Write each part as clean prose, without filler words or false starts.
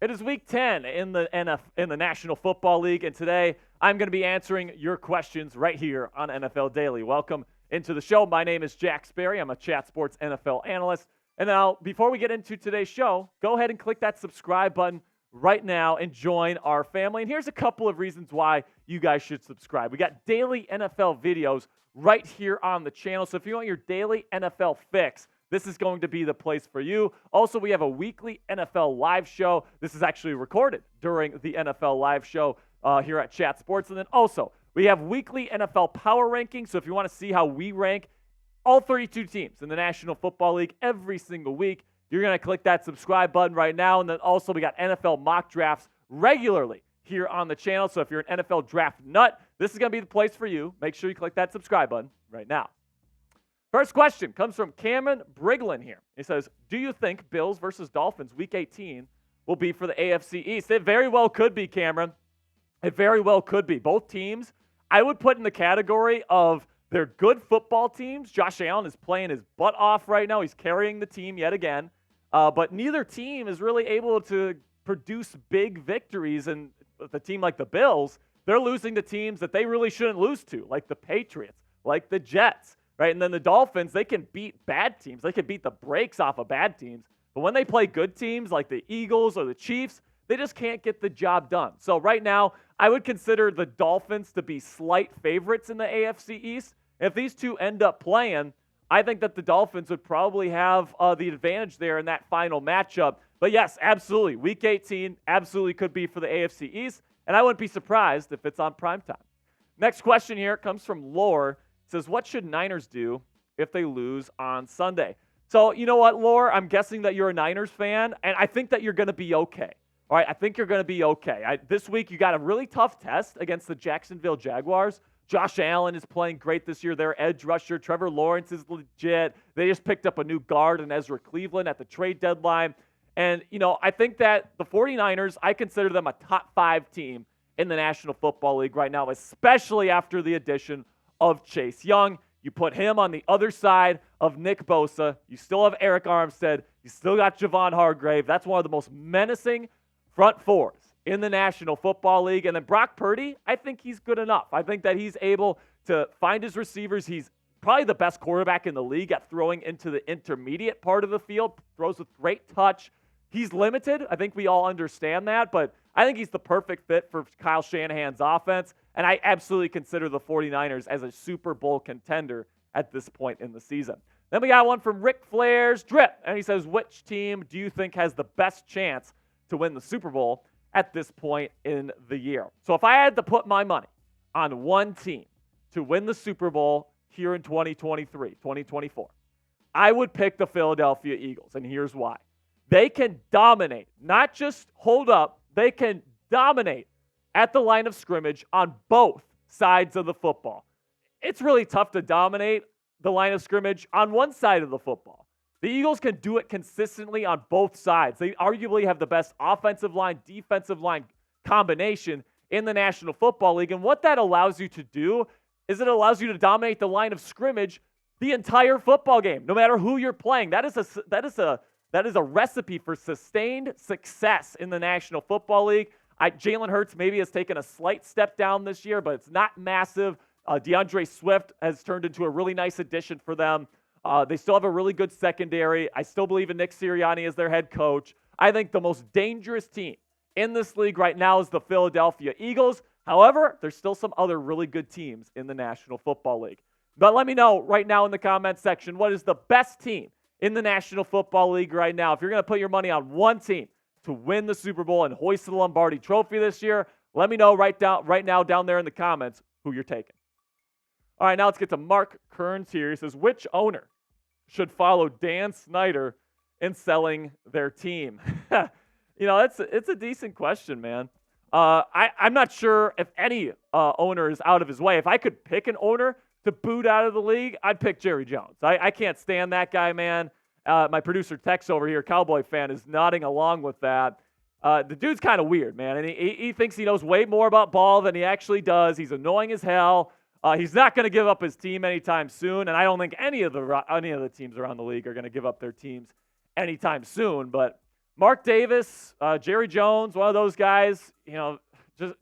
It is Week 10 in the National Football League, and today I'm going to be answering your questions right here on NFL Daily. Welcome into the show. My name is Jack Sperry. I'm a Chat Sports NFL analyst. And now, before we get into today's show, go ahead and click that subscribe button right now and join our family. And here's a couple of reasons why you guys should subscribe. We got daily NFL videos right here on the channel. So if you want your daily NFL fix, this is going to be the place for you. Also, we have a weekly NFL live show. This is actually recorded during the NFL live show here at Chat Sports. And then also, we have weekly NFL power rankings. So if you want to see how we rank all 32 teams in the National Football League every single week, you're going to click that subscribe button right now. And then also, we got NFL mock drafts regularly here on the channel. So if you're an NFL draft nut, this is going to be the place for you. Make sure you click that subscribe button right now. First question comes from Cameron Briglin here. He says, do you think Bills versus Dolphins Week 18 will be for the AFC East? It very well could be, Cameron. It very well could be. Both teams, I would put in the category of they're good football teams. Josh Allen is playing his butt off right now. He's carrying the team yet again. But neither team is really able to produce big victories. And with a team like the Bills, they're losing to teams that they really shouldn't lose to, like the Patriots, like the Jets. Right, and then the Dolphins, they can beat bad teams. They can beat the brakes off of bad teams. But when they play good teams like the Eagles or the Chiefs, they just can't get the job done. So right now, I would consider the Dolphins to be slight favorites in the AFC East. If these two end up playing, I think that the Dolphins would probably have the advantage there in that final matchup. But yes, absolutely. Week 18 absolutely could be for the AFC East. And I wouldn't be surprised if it's on primetime. Next question here comes from Lore. Says, what should Niners do if they lose on Sunday? So, you know what, Lore? I'm guessing that you're a Niners fan, and I think that you're going to be okay. All right, I think you're going to be okay. This week, you got a really tough test against the Jacksonville Jaguars. Josh Allen is playing great this year. Their edge rusher, Trevor Lawrence, is legit. They just picked up a new guard in Ezra Cleveland at the trade deadline. And, you know, I think that the 49ers, I consider them a top 5 team in the National Football League right now, especially after the addition of Chase Young. You put him on the other side of Nick Bosa. You still have Eric Armstead. You still got Javon Hargrave. That's one of the most menacing front fours in the National Football League. And then Brock Purdy, I think he's good enough. I think that he's able to find his receivers. He's probably the best quarterback in the league at throwing into the intermediate part of the field. Throws with great touch. He's limited. I think we all understand that, but I think he's the perfect fit for Kyle Shanahan's offense, and I absolutely consider the 49ers as a Super Bowl contender at this point in the season. Then we got one from Ric Flair's Drip, and he says, which team do you think has the best chance to win the Super Bowl at this point in the year? So if I had to put my money on one team to win the Super Bowl here in 2023, 2024, I would pick the Philadelphia Eagles, and here's why. They can dominate, not just hold up, they can dominate at the line of scrimmage on both sides of the football. It's really tough to dominate the line of scrimmage on one side of the football. The Eagles can do it consistently on both sides. They arguably have the best offensive line, defensive line combination in the National Football League. And what that allows you to do is it allows you to dominate the line of scrimmage the entire football game, no matter who you're playing. That is a recipe for sustained success in the National Football League. Jalen Hurts maybe has taken a slight step down this year, but it's not massive. DeAndre Swift has turned into a really nice addition for them. They still have a really good secondary. I still believe in Nick Sirianni as their head coach. I think the most dangerous team in this league right now is the Philadelphia Eagles. However, there's still some other really good teams in the National Football League. But let me know right now in the comments section, what is the best team in the National Football League right now? If you're going to put your money on one team to win the Super Bowl and hoist the Lombardi Trophy this year, let me know right now down there in the comments who you're taking. All right, now let's get to Mark Kearns here. He says, which owner should follow Dan Snyder in selling their team? You know, it's a decent question, man. I'm not sure if any owner is out of his way. If I could pick an owner to boot out of the league, I'd pick Jerry Jones. I can't stand that guy, man. My producer Tex over here, Cowboy fan, is nodding along with that. The dude's kind of weird, man, and he thinks he knows way more about ball than he actually does. He's annoying as hell. He's not going to give up his team anytime soon, and I don't think any of the teams around the league are going to give up their teams anytime soon. But Mark Davis, Jerry Jones, one of those guys,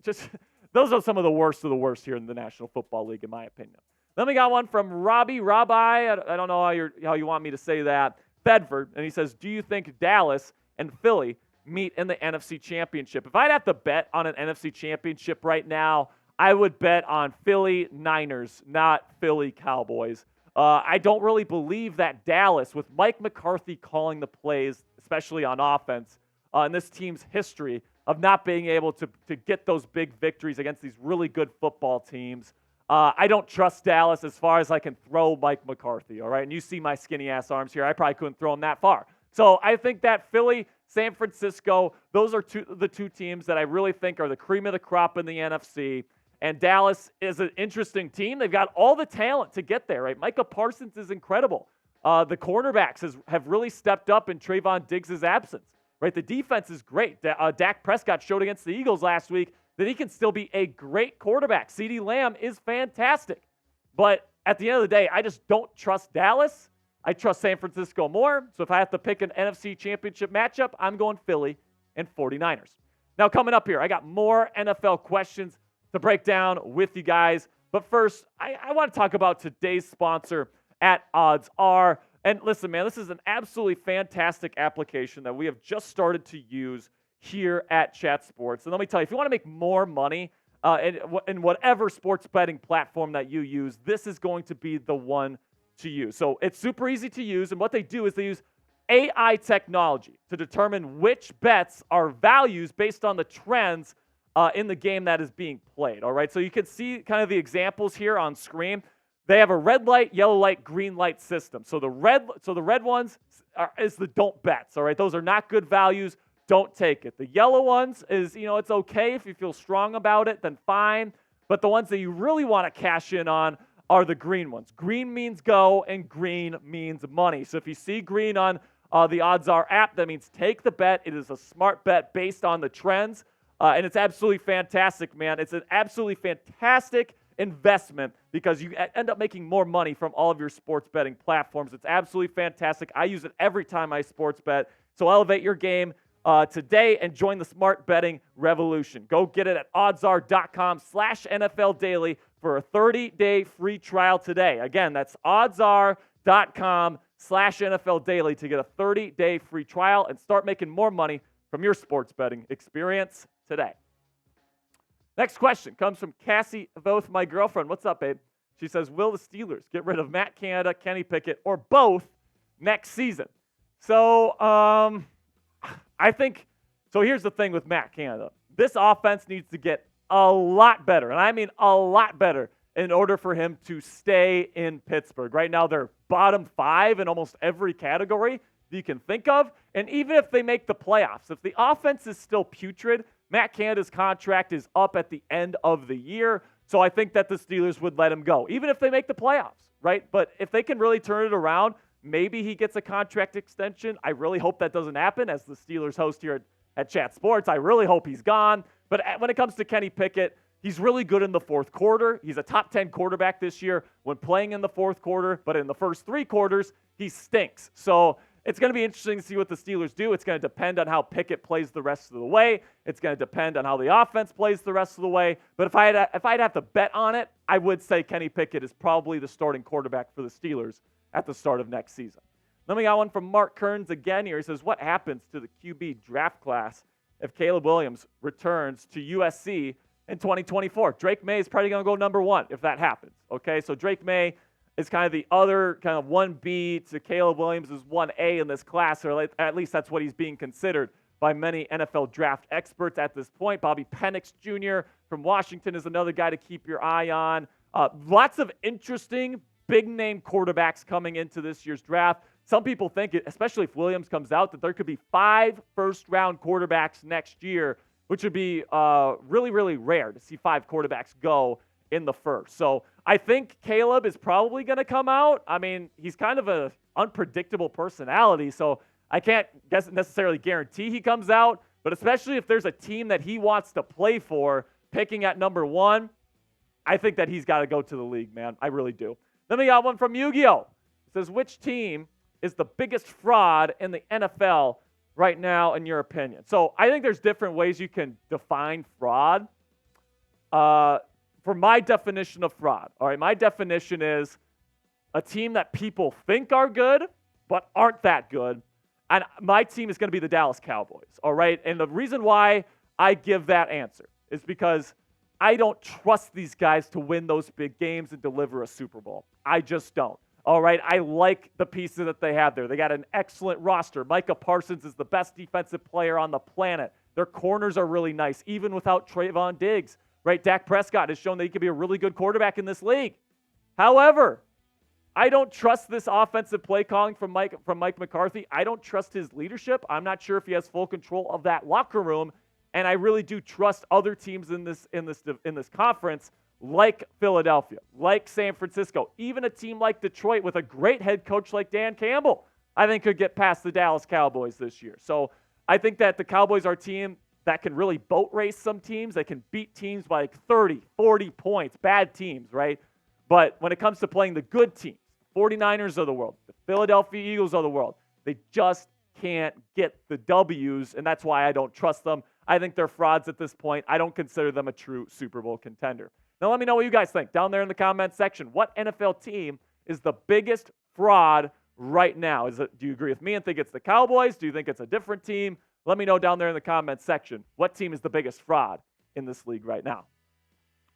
just those are some of the worst here in the National Football League, in my opinion. Then we got one from Robbie, I don't know how you want me to say that, Thedford, and he says, do you think Dallas and Philly meet in the NFC Championship? If I'd have to bet on an NFC Championship right now, I would bet on Philly Niners, not Philly Cowboys. I don't really believe that Dallas, with Mike McCarthy calling the plays, especially on offense, in this team's history of not being able to get those big victories against these really good football teams. I don't trust Dallas as far as I can throw Mike McCarthy, all right? And you see my skinny-ass arms here. I probably couldn't throw him that far. So I think that Philly, San Francisco, those are the two teams that I really think are the cream of the crop in the NFC. And Dallas is an interesting team. They've got all the talent to get there, right? Micah Parsons is incredible. The cornerbacks have really stepped up in Trayvon Diggs' absence, right? The defense is great. Dak Prescott showed against the Eagles last week that he can still be a great quarterback. CeeDee Lamb is fantastic. But at the end of the day, I just don't trust Dallas. I trust San Francisco more. So if I have to pick an NFC Championship matchup, I'm going Philly and 49ers. Now coming up here, I got more NFL questions to break down with you guys. But first, I want to talk about today's sponsor at OddsR. And listen, man, this is an absolutely fantastic application that we have just started to use here at Chat Sports. And let me tell you, if you want to make more money in whatever sports betting platform that you use, this is going to be the one to use. So it's super easy to use. And what they do is they use AI technology to determine which bets are values based on the trends in the game that is being played. All right, so you can see kind of the examples here on screen. They have a red light, yellow light, green light system. So the red ones is the don't bets. All right, those are not good values. Don't take it. The yellow ones is, it's okay if you feel strong about it, then fine. But the ones that you really want to cash in on are the green ones. Green means go, and green means money. So if you see green on the OddsR app, that means take the bet. It is a smart bet based on the trends, and it's absolutely fantastic, man. It's an absolutely fantastic investment because you end up making more money from all of your sports betting platforms. It's absolutely fantastic. I use it every time I sports bet. So elevate your game today and join the smart betting revolution. Go get it at oddsr.com/NFL Daily for a 30-day free trial today. Again, that's oddsr.com/NFL Daily to get a 30-day free trial and start making more money from your sports betting experience today. Next question comes from Cassie Voth, my girlfriend. What's up, babe? She says, will the Steelers get rid of Matt Canada, Kenny Pickett, or both next season? So, I think, so here's the thing with Matt Canada. This offense needs to get a lot better, and I mean a lot better, in order for him to stay in Pittsburgh. Right now, they're bottom 5 in almost every category that you can think of, and even if they make the playoffs, if the offense is still putrid, Matt Canada's contract is up at the end of the year, so I think that the Steelers would let him go, even if they make the playoffs, right? But if they can really turn it around, maybe he gets a contract extension. I really hope that doesn't happen. As the Steelers host here at Chat Sports, I really hope he's gone. But when it comes to Kenny Pickett, he's really good in the fourth quarter. He's a top 10 quarterback this year when playing in the fourth quarter, but in the first 3 quarters, he stinks. So it's going to be interesting to see what the Steelers do. It's going to depend on how Pickett plays the rest of the way. It's going to depend on how the offense plays the rest of the way. But if I'd have to bet on it, I would say Kenny Pickett is probably the starting quarterback for the Steelers at the start of next season. Then we got one from Mark Kearns again here. He says, what happens to the QB draft class if Caleb Williams returns to USC in 2024? Drake May is probably going to go number 1 if that happens. Okay, so Drake May is kind of the other kind of 1B to Caleb Williams is 1A in this class, or at least that's what he's being considered by many NFL draft experts at this point. Bobby Penix Jr. from Washington is another guy to keep your eye on. Lots of interesting big-name quarterbacks coming into this year's draft. Some people think, especially if Williams comes out, that there could be 5 first-round quarterbacks next year, which would be really, really rare to see 5 quarterbacks go in the first. So I think Caleb is probably going to come out. I mean, he's kind of an unpredictable personality, so I can't necessarily guarantee he comes out, but especially if there's a team that he wants to play for, picking at number 1, I think that he's got to go to the league, man. I really do. Then we got one from YuGiOh. It says, which team is the biggest fraud in the NFL right now, in your opinion? So I think there's different ways you can define fraud. For my definition of fraud, all right, my definition is a team that people think are good but aren't that good. And my team is going to be the Dallas Cowboys, all right? And the reason why I give that answer is because I don't trust these guys to win those big games and deliver a Super Bowl. I just don't. All right, I like the pieces that they have there. They got an excellent roster. Micah Parsons is the best defensive player on the planet. Their corners are really nice, even without Trayvon Diggs, right? Dak Prescott has shown that he could be a really good quarterback in this league. However, I don't trust this offensive play calling from Mike McCarthy. I don't trust his leadership. I'm not sure if he has full control of that locker room, and I really do trust other teams in this conference, like Philadelphia, like San Francisco, even a team like Detroit with a great head coach like Dan Campbell, I think could get past the Dallas Cowboys this year. So I think that the Cowboys are a team that can really boat race some teams. They can beat teams by like 30, 40 points, bad teams, right? But when it comes to playing the good teams, 49ers of the world, the Philadelphia Eagles of the world, they just can't get the W's, and that's why I don't trust them. I think they're frauds at this point. I don't consider them a true Super Bowl contender. Now, let me know what you guys think down there in the comment section. What NFL team is the biggest fraud right now? Do you agree with me and think it's the Cowboys? Do you think it's a different team? Let me know down there in the comment section. What team is the biggest fraud in this league right now?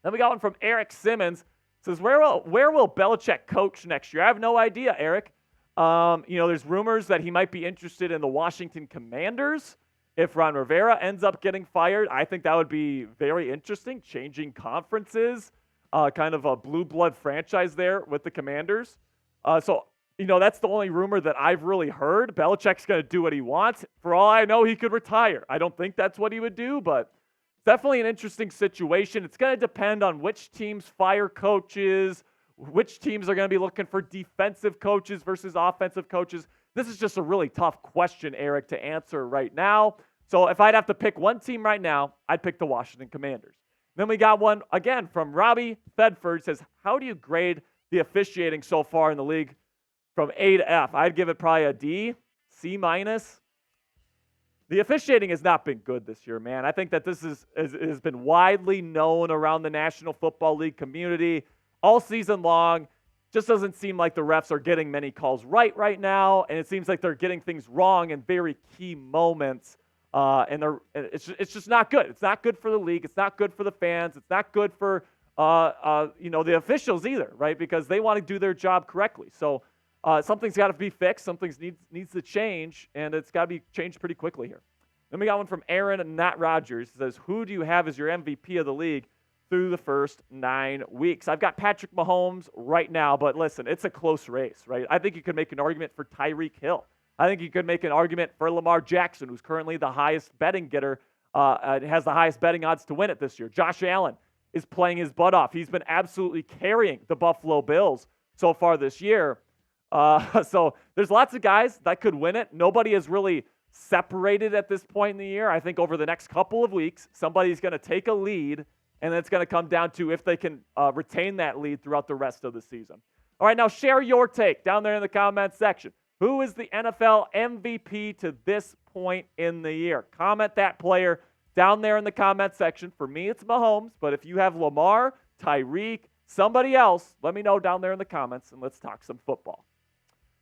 Then we got one from Eric Simmons. Says, where will Belichick coach next year? I have no idea, Eric. There's rumors that he might be interested in the Washington Commanders. If Ron Rivera ends up getting fired, I think that would be very interesting, changing conferences, kind of a blue blood franchise there with the Commanders. That's the only rumor that I've really heard. Belichick's going to do what he wants. For all I know, he could retire. I don't think that's what he would do, but definitely an interesting situation. It's going to depend on which teams fire coaches, which teams are going to be looking for defensive coaches versus offensive coaches. This is just a really tough question, Eric, to answer right now. So if I'd have to pick one team right now, I'd pick the Washington Commanders. Then we got one, again, from Robbie Thedford. Says, how do you grade the officiating so far in the league from A to F? I'd give it probably a D, C minus. The officiating has not been good this year, man. I think that this has been widely known around the National Football League community all season long. Just doesn't seem like the refs are getting many calls right now, and it seems like they're getting things wrong in very key moments, it's just not good. It's not good for the league. It's not good for the fans. It's not good for the officials either, right? Because they want to do their job correctly. So something's got to be fixed. Something needs to change, and it's got to be changed pretty quickly here. Then we got one from Aaron and Nat Rogers. It says, who do you have as your MVP of the league through the first 9 weeks? I've got Patrick Mahomes right now, but listen, it's a close race, right? I think you could make an argument for Tyreek Hill. I think you could make an argument for Lamar Jackson, who's currently the highest betting getter, has the highest betting odds to win it this year. Josh Allen is playing his butt off. He's been absolutely carrying the Buffalo Bills so far this year. So there's lots of guys that could win it. Nobody has really separated at this point in the year. I think over the next couple of weeks, somebody's going to take a lead, and it's going to come down to if they can retain that lead throughout the rest of the season. All right, now share your take down there in the comment section. Who is the NFL MVP to this point in the year? Comment that player down there in the comment section. For me, it's Mahomes, but if you have Lamar, Tyreek, somebody else, let me know down there in the comments, and let's talk some football.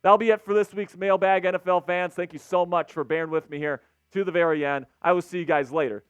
That'll be it for this week's Mailbag, NFL fans. Thank you so much for bearing with me here to the very end. I will see you guys later